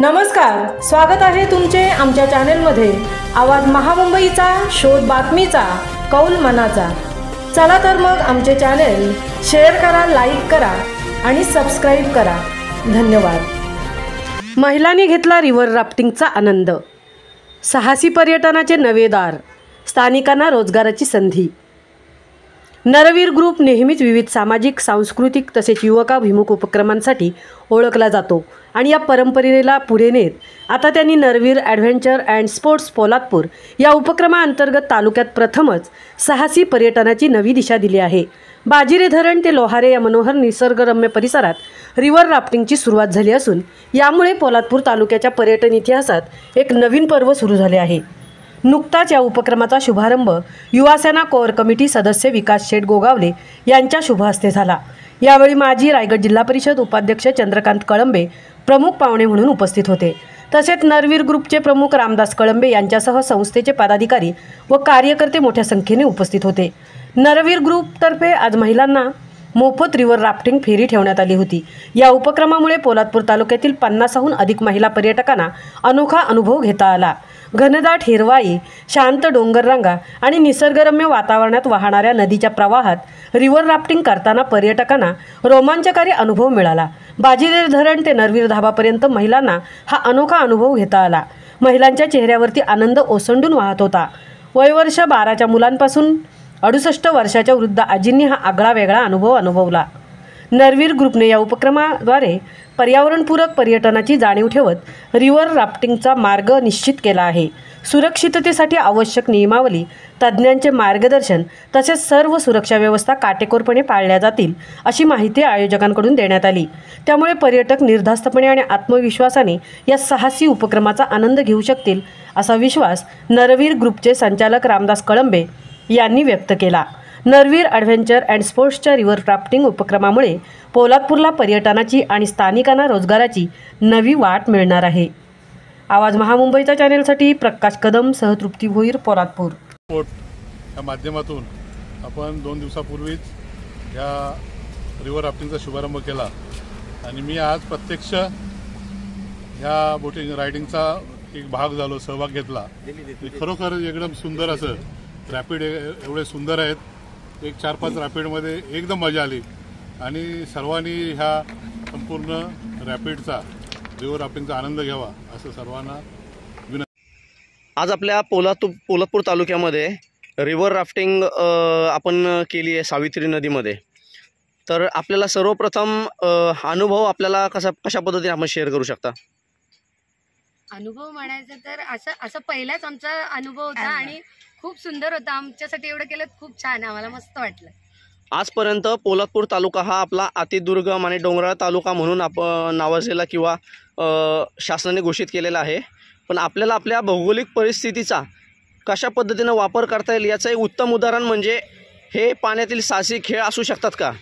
नमस्कार, स्वागत आहे तुमचे आमच्या चॅनेलमध्ये। आवाज महामुंबईचा, शोध बातमीचा, कौल मनाचा। चला तर मग आमचे चॅनेल शेअर करा, लाईक करा आणि सबस्क्राइब करा। धन्यवाद। महिलांनी घेतला रिव्हर राफ्टिंगचा आनंद। साहसी पर्यटनाचे नवे दार, स्थानिकांना रोजगाराची संधी। नरवीर ग्रुप नेहमीच विविध सामाजिक, सांस्कृतिक तसेच युवकाभिमुख उपक्रमांसाठी ओळखला जातो आणि या परंपरेला पुढे नेत आता त्यांनी नरवीर ॲडव्हेंचर अँड स्पोर्ट्स पोलादपूर या उपक्रमाअंतर्गत तालुक्यात प्रथमच साहसी पर्यटनाची नवी दिशा दिली आहे। बाजिरे धरण ते लोहारे या मनोहर निसर्गरम्य परिसरात रिव्हर राफ्टिंगची सुरुवात झाली असून यामुळे पोलादपूर तालुक्याच्या पर्यटन इतिहासात एक नवीन पर्व सुरू झाले आहे। नुकताच या उपक्रमाचा शुभारंभ युवासेना कोर कमिटी सदस्य विकास शेठ गोगावले यांच्या शुभ हस्ते झाला। यावेळी माजी रायगड जिल्हा परिषद उपाध्यक्ष चंद्रकांत कळंबे प्रमुख पाहुणे म्हणून उपस्थित होते। तसेच नरवीर ग्रुपचे प्रमुख रामदास कळंबे यांच्यासह संस्थेचे पदाधिकारी व कार्यकर्ते मोठ्या संख्येने उपस्थित होते। नरवीर ग्रुपतर्फे आज महिलांना मोफत रिव्हर राफ्टिंग फेरी ठेवण्यात आली होती। या उपक्रमामुळे पोलादपूर तालुक्यातील 50हून अधिक महिला पर्यटकांना अनोखा अनुभव घेता आला। घनदाट हिरवाई, शांत डोंगररांगा आणि निसर्गरम्य वातावरणात वाहणाऱ्या नदीच्या प्रवाहात रिव्हर राफ्टिंग करताना पर्यटकांना रोमांचकारी अनुभव मिळाला। बाजिरे धरण ते नरवीर धाबापर्यंत महिलांना हा अनोखा अनुभव घेता आला। महिलांच्या चेहऱ्यावरती आनंद ओसंडून वाहत होता। वयवर्ष 12च्या मुलांपासून 68 वर्षाच्या वृद्ध आजींनी हा आगळा वेगळा अनुभव अनुभवला। नरवीर ग्रुपने या उपक्रमाद्वारे पर्यावरणपूरक पर्यटनाची जाणीव ठेवत रिव्हर राफ्टिंगचा मार्ग निश्चित केला आहे। सुरक्षिततेसाठी आवश्यक नियमावली, तज्ज्ञांचे मार्गदर्शन तसेच सर्व सुरक्षा व्यवस्था काटेकोरपणे पाळल्या जातील अशी माहिती आयोजकांकडून देण्यात आली। त्यामुळे पर्यटक निर्धास्तपणे आणि आत्मविश्वासाने या साहसी उपक्रमाचा आनंद घेऊ शकतील असा विश्वास नरवीर ग्रुपचे संचालक रामदास कळंबे यांनी व्यक्त केला। नरवीर ॲडव्हेंचर अँड स्पोर्ट्सच्या रिव्हर राफ्टिंग उपक्रमामुळे पोलादपूरला पर्यटनाची आणि स्थानिकांना रोजगाराची नवी वाट मिळणार आहे। आवाज महामुंबईच्या चॅनेलसाठी प्रकाश कदम सह तृप्ती भोईर, पोलादपूर। या माध्यमातून आपण 2 दिवसापूर्वीच या रिव्हर राफ्टिंगचा शुभारंभ केला आणि मी आज प्रत्यक्ष या बोटिंग रायडिंगचा एक भाग झालो, सहभाग घेतला। खरोखर एकदम सुंदर असं रॅपिड एवढे सुंदर आहेत। एक 4-5 रॅपिडमध्ये एकदम मजा आली आणि सर्वांनी ह्या संपूर्ण रॅपिडचा रिव्हर राफ्टिंगचा आनंद घ्यावा असं सर्वांना विनंती। आज आपल्या पोलादपूर तालुक्यामध्ये रिव्हर राफ्टिंग आपण केली आहे सावित्री नदीमध्ये। तर आपल्याला सर्वप्रथम अनुभव आपल्याला कशा पद्धतीने आपण शेअर करू शकता? अनुभव म्हणायचं तर असं पहिलाच आमचा अनुभव होता आणि खूप सुंदर होता। आमच्यासाठी एवढं केलं, खूप छान, आम्हाला मस्त वाटलं। आजपर्यंत पोलादपूर तालुका हा आपला अतिदुर्गम आणि डोंगराळ तालुका म्हणून आपण नावाजलेला किंवा शासनाने घोषित केलेला आहे। पण आपल्याला आपल्या भौगोलिक परिस्थितीचा कशा पद्धतीने वापर करता येईल याचं एक उत्तम उदाहरण म्हणजे हे पाण्यातील साहसी खेळ असू शकतात का?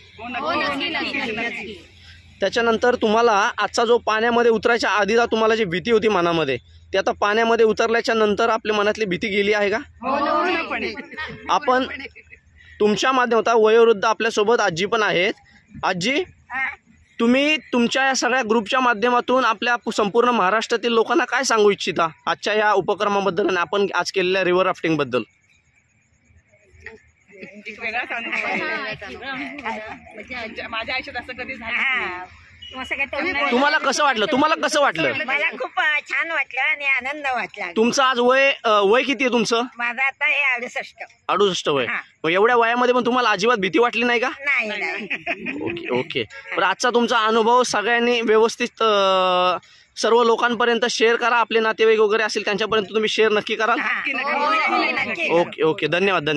त्याच्यानंतर तुम्हाला आजचा जो पाण्यामध्ये उतरायच्या आधीचा तुम्हाला जी भीती होती मनामध्ये, ती आता पाण्यामध्ये उतरल्याच्या नंतर आपल्या मनातली भीती गेली आहे का? आपण तुमच्या माध्यमातून वयोवृद्ध आपल्यासोबत आजी पण आहेत। आजी, तुम्ही तुमच्या या सगळ्या ग्रुपच्या माध्यमातून आपल्या संपूर्ण महाराष्ट्रातील लोकांना काय सांगू इच्छिता आजच्या या उपक्रमाबद्दल आणि आपण आज केलेल्या रिव्हर राफ्टिंग बद्दल? माझ्या आयुष्यात असं कधी झालं। तुम्हाला कसं वाटलं? मला खूप छान वाटलं आणि आनंद वाटला। तुमचं आज वय किती आहे तुमचं? माझं आता हे 68 वय। मग एवढ्या वयामध्ये पण तुम्हाला अजिबात भीती वाटली नाही का? नाही। ओके। पण आजचा तुमचा अनुभव सगळ्यांनी व्यवस्थित सर्व लोकांपर्यंत शेअर करा। आपले नातेवाईक वगैरे असेल त्यांच्यापर्यंत तुम्ही शेअर नक्की कराल? नक्की। ओके, धन्यवाद।